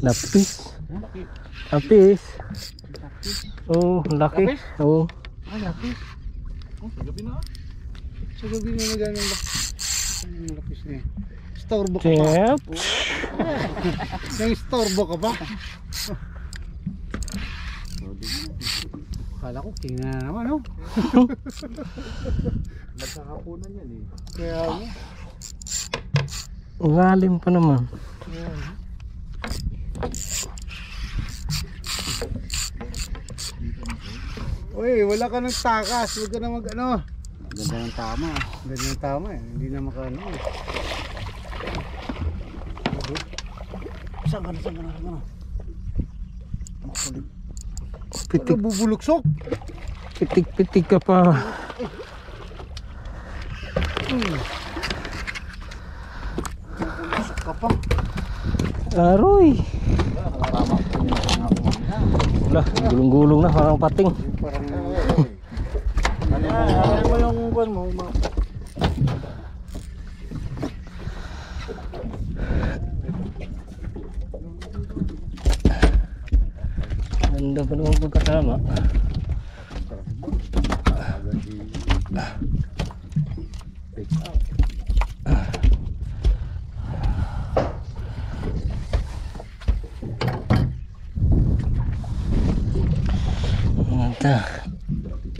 Lapis. Lapis. Oh, laki. Oh. Lapis. Oh, sa gabi na. Sa gabi na nagano ng lapis niya. Storbo ka pa. Nang storbo ka pa. Kala ko king na naman, no? Nagkakapunan yan eh. Kaya mo. Lalim pa naman. Uy, wala ka ng takas. Huwag ka na mag ano. Ganda ng tama. Ganda ng tama eh. Hindi na makano eh. Saan ka na? Makulit. Pitik. Ano, bubuluksok? Pitik ka pa. Bubuluksok ka pa. Aroy. Wala, gulong-gulong na parang pating. Parang ano mo yung buwan mo? Ganda pa naman pagkasama.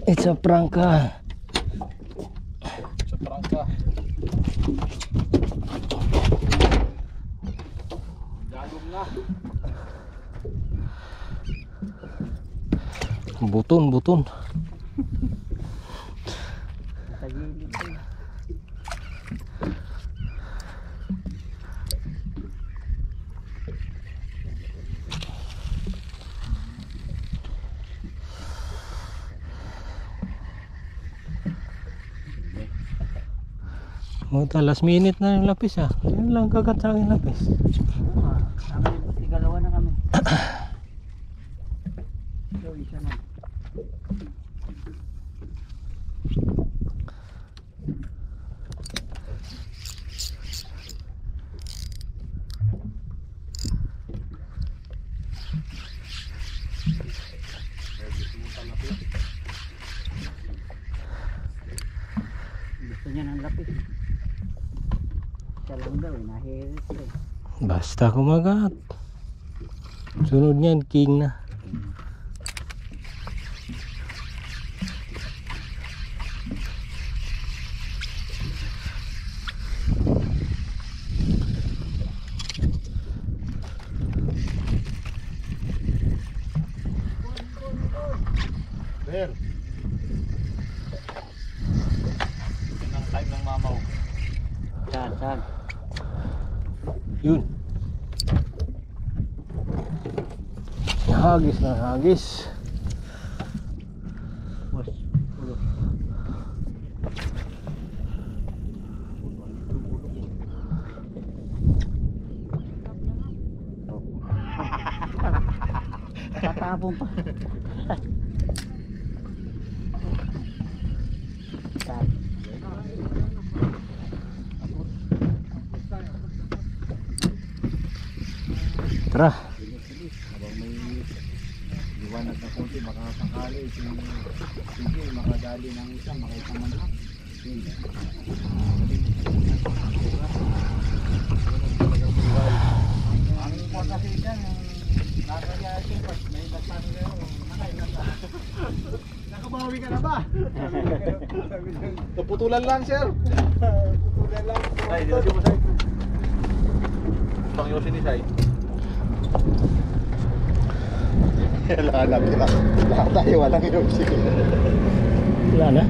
It's a prangka. Buton. Muta, last minute na yung lapis ah. Yun lang kagat sa akin lapis. Tigalawa na kami. So, isa na. Gusto niya ng lapis. Siya lang daw, nahirit eh. Basta kumagat. Sunod niyan, king na. Ber. Yan ang time ng mamaw. Saan? Yun. Hagis. Bos, ulo. Tatapon pa. Tara. Habang may liwanag na konti, baka sakali sige, makadali ng isa, makita man lang. Ang mga kasi dyan, nasa yasin pa, may nagpano kayo, nakabawi ka na ba? Naputulan lang, sir. Naputulan lang. Ay, dito mo sa'yo. Pang yosin ni Sai. Alam nila. Lahat tayo walang yosin. Wala na.